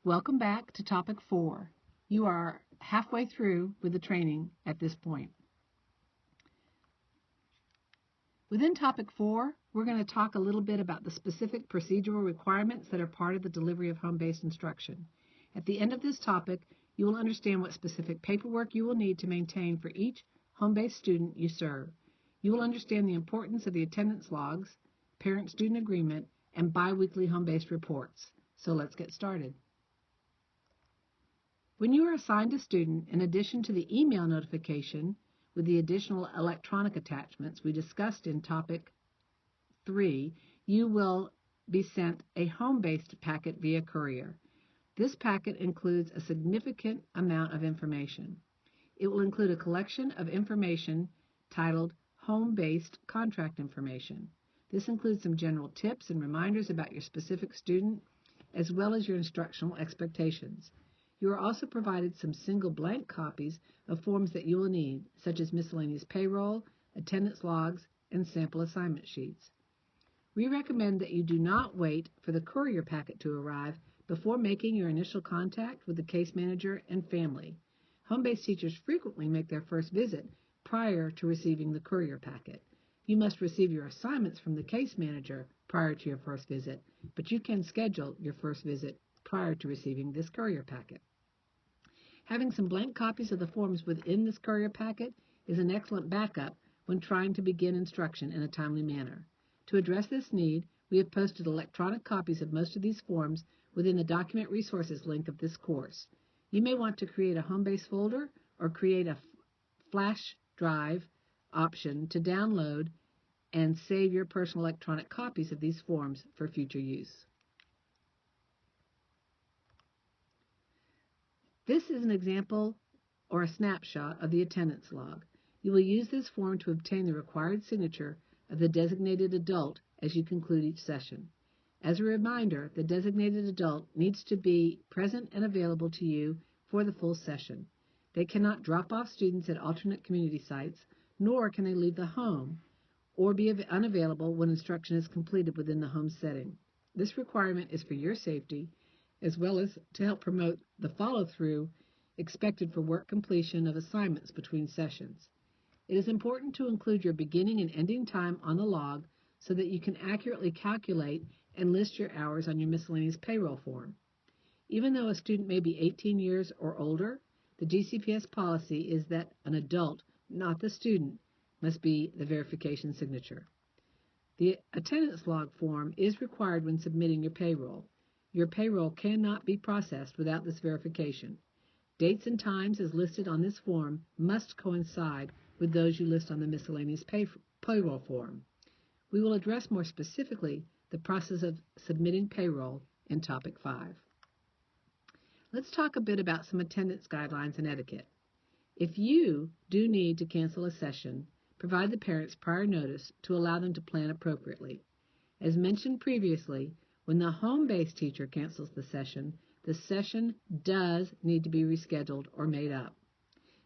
Welcome back to Topic 4. You are halfway through with the training at this point. Within Topic 4, we're going to talk a little bit about the specific procedural requirements that are part of the delivery of home-based instruction. At the end of this topic, you will understand what specific paperwork you will need to maintain for each home-based student you serve. You will understand the importance of the attendance logs, parent-student agreement, and biweekly home-based reports. So let's get started. When you are assigned a student, in addition to the email notification with the additional electronic attachments we discussed in Topic 3, you will be sent a home-based packet via courier. This packet includes a significant amount of information. It will include a collection of information titled Home-Based Contract Information. This includes some general tips and reminders about your specific student, as well as your instructional expectations. You are also provided some single blank copies of forms that you will need, such as miscellaneous payroll, attendance logs, and sample assignment sheets. We recommend that you do not wait for the courier packet to arrive before making your initial contact with the case manager and family. Home-based teachers frequently make their first visit prior to receiving the courier packet. You must receive your assignments from the case manager prior to your first visit, but you can schedule your first visit prior to receiving this courier packet. Having some blank copies of the forms within this courier packet is an excellent backup when trying to begin instruction in a timely manner. To address this need, we have posted electronic copies of most of these forms within the Document Resources link of this course. You may want to create a home-based folder or create a flash drive option to download and save your personal electronic copies of these forms for future use. This is an example or a snapshot of the attendance log. You will use this form to obtain the required signature of the designated adult as you conclude each session. As a reminder, the designated adult needs to be present and available to you for the full session. They cannot drop off students at alternate community sites, nor can they leave the home or be unavailable when instruction is completed within the home setting. This requirement is for your safety, as well as to help promote the follow-through expected for work completion of assignments between sessions. It is important to include your beginning and ending time on the log so that you can accurately calculate and list your hours on your miscellaneous payroll form. Even though a student may be 18 years or older, the DCPS policy is that an adult, not the student, must be the verification signature. The attendance log form is required when submitting your payroll. Your payroll cannot be processed without this verification. Dates and times as listed on this form must coincide with those you list on the miscellaneous payroll form. We will address more specifically the process of submitting payroll in Topic 5. Let's talk a bit about some attendance guidelines and etiquette. If you do need to cancel a session, provide the parents prior notice to allow them to plan appropriately. As mentioned previously, when the home-based teacher cancels the session does need to be rescheduled or made up.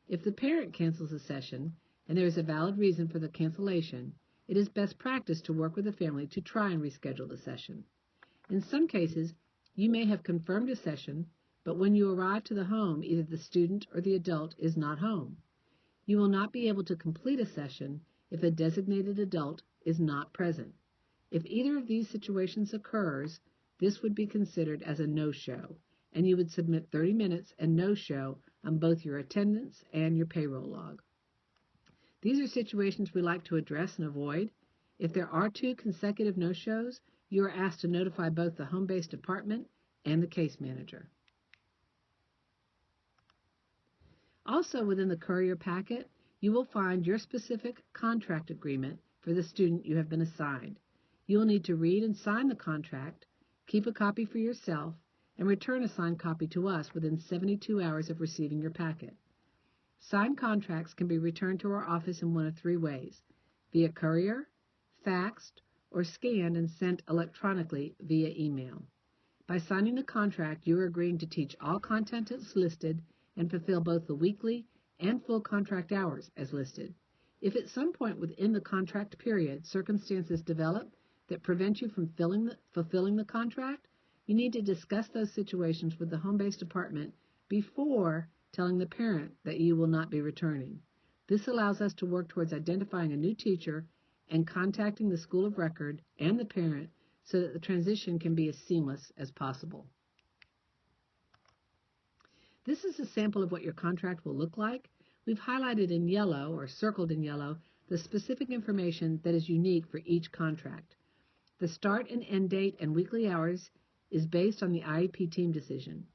If the parent cancels a session and there is a valid reason for the cancellation, it is best practice to work with the family to try and reschedule the session. In some cases, you may have confirmed a session, but when you arrive to the home, either the student or the adult is not home. You will not be able to complete a session if a designated adult is not present. If either of these situations occurs, this would be considered as a no-show, and you would submit 30 minutes and no-show on both your attendance and your payroll log. These are situations we like to address and avoid. If there are 2 consecutive no-shows, you are asked to notify both the home-based department and the case manager. Also within the courier packet, you will find your specific contract agreement for the student you have been assigned. You will need to read and sign the contract, keep a copy for yourself, and return a signed copy to us within 72 hours of receiving your packet. Signed contracts can be returned to our office in one of 3 ways: via courier, faxed, or scanned and sent electronically via email. By signing the contract, you are agreeing to teach all content as listed and fulfill both the weekly and full contract hours as listed. If at some point within the contract period circumstances develop that prevent you from fulfilling the contract, You need to discuss those situations with the home-based department before telling the parent that you will not be returning. This allows us to work towards identifying a new teacher and contacting the school of record and the parent so that the transition can be as seamless as possible. This is a sample of what your contract will look like. We've highlighted in yellow, or circled in yellow, the specific information that is unique for each contract. The start and end date and weekly hours is based on the IEP team decision.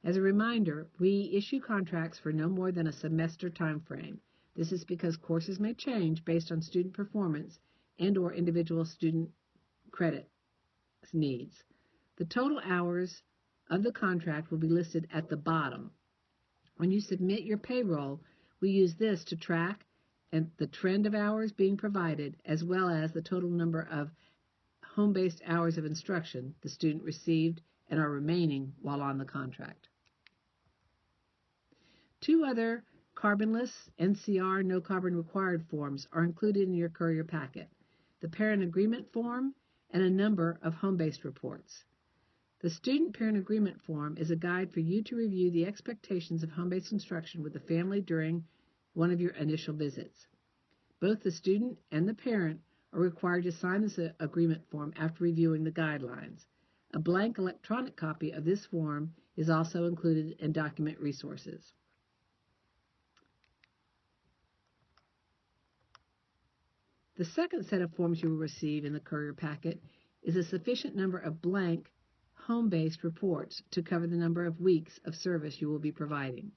As a reminder, we issue contracts for no more than a semester time frame. This is because courses may change based on student performance and/or individual student credit needs. The total hours of the contract will be listed at the bottom. When you submit your payroll, we use this to track the trend of hours being provided, as well as the total number of home-based hours of instruction the student received and are remaining while on the contract. Two other carbonless NCR no carbon required forms are included in your courier packet: the parent agreement form and a number of home-based reports. The student parent agreement form is a guide for you to review the expectations of home-based instruction with the family during one of your initial visits. Both the student and the parent are required to sign this agreement form after reviewing the guidelines. A blank electronic copy of this form is also included in document resources. The second set of forms you will receive in the courier packet is a sufficient number of blank home-based reports to cover the number of weeks of service you will be providing.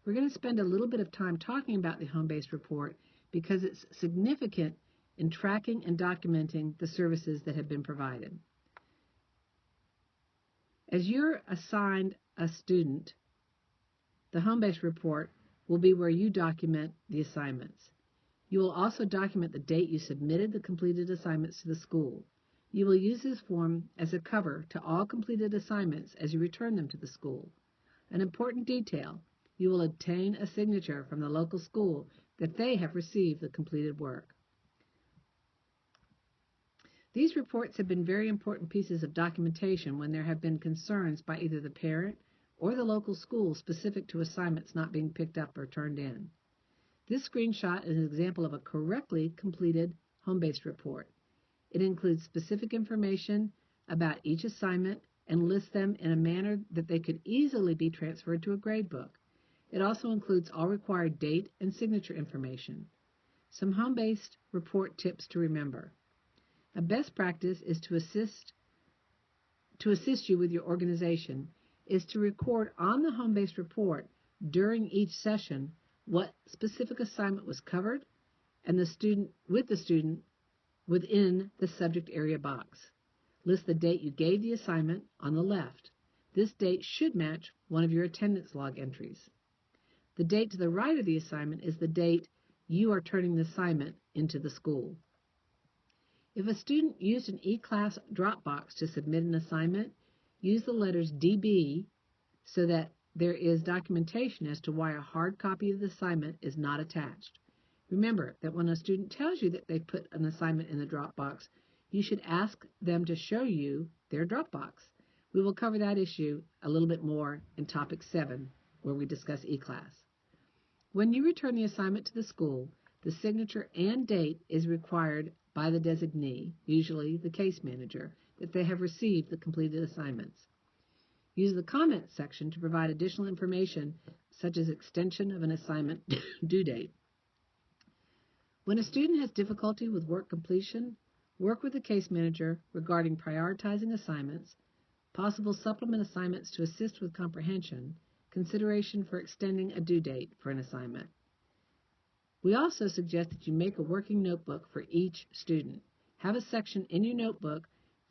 We're going to spend a little bit of time talking about the home-based report because it's significant in tracking and documenting the services that have been provided. As you're assigned a student, the home-based report will be where you document the assignments. You will also document the date you submitted the completed assignments to the school. You will use this form as a cover to all completed assignments as you return them to the school. An important detail: you will obtain a signature from the local school that they have received the completed work. These reports have been very important pieces of documentation when there have been concerns by either the parent or the local school specific to assignments not being picked up or turned in. This screenshot is an example of a correctly completed home-based report. It includes specific information about each assignment and lists them in a manner that they could easily be transferred to a gradebook. It also includes all required date and signature information. Some home-based report tips to remember. A best practice is to assist you with your organization is to record on the home-based report during each session what specific assignment was covered and the student within the subject area box. List the date you gave the assignment on the left. This date should match one of your attendance log entries. The date to the right of the assignment is the date you are turning the assignment into the school. If a student used an eClass Dropbox to submit an assignment, use the letters DB so that there is documentation as to why a hard copy of the assignment is not attached. Remember that when a student tells you that they put an assignment in the Dropbox, you should ask them to show you their Dropbox. We will cover that issue a little bit more in Topic 7, where we discuss eClass. When you return the assignment to the school, the signature and date is required by the designee, usually the case manager, that they have received the completed assignments. Use the comments section to provide additional information, such as extension of an assignment due date. When a student has difficulty with work completion, work with the case manager regarding prioritizing assignments, possible supplement assignments to assist with comprehension, consideration for extending a due date for an assignment. We also suggest that you make a working notebook for each student. Have a section in your notebook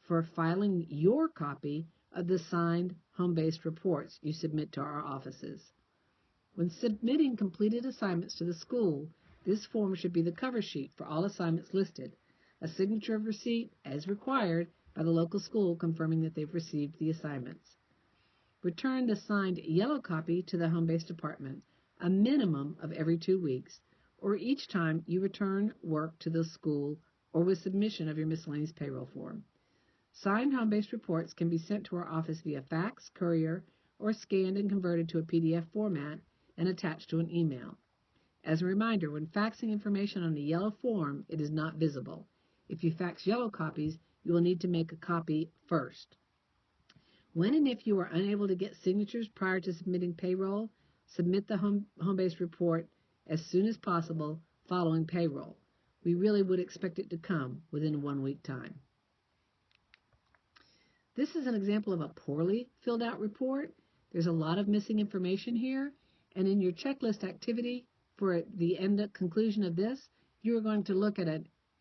for filing your copy of the signed home-based reports you submit to our offices. When submitting completed assignments to the school, this form should be the cover sheet for all assignments listed, a signature of receipt as required by the local school confirming that they've received the assignments. Return the signed yellow copy to the home-based department a minimum of every 2 weeks, or each time you return work to the school or with submission of your miscellaneous payroll form. Signed home-based reports can be sent to our office via fax, courier, or scanned and converted to a PDF format and attached to an email. As a reminder, when faxing information on a yellow form, it is not visible. If you fax yellow copies, you will need to make a copy first. When and if you are unable to get signatures prior to submitting payroll, submit the home-based report as soon as possible following payroll. We really would expect it to come within 1 week time. This is an example of a poorly filled out report. There's a lot of missing information here, and in your checklist activity for the conclusion of this, you are going to look at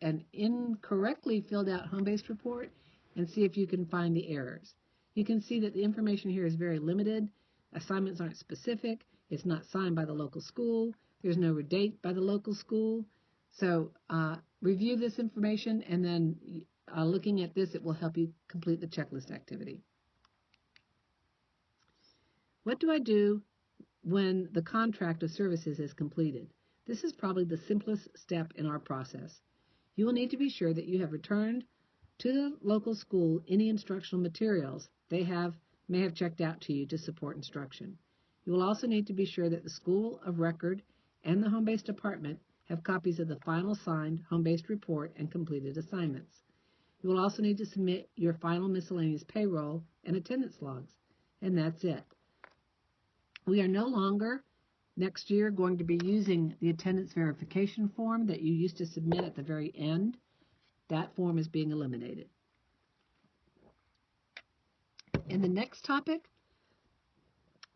an incorrectly filled out home-based report and see if you can find the errors. You can see that the information here is very limited. Assignments aren't specific. It's not signed by the local school. There's no date by the local school. So review this information, and then looking at this, it will help you complete the checklist activity. What do I do when the contract of services is completed? This is probably the simplest step in our process. You will need to be sure that you have returned to the local school any instructional materials they may have checked out to you to support instruction. You will also need to be sure that the school of record and the home-based department have copies of the final signed home-based report and completed assignments. You will also need to submit your final miscellaneous payroll and attendance logs, and that's it. We are no longer next year going to be using the attendance verification form that you used to submit at the very end. That form is being eliminated. In the next topic,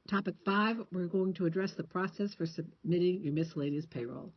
topic 5, we're going to address the process for submitting your miscellaneous payroll.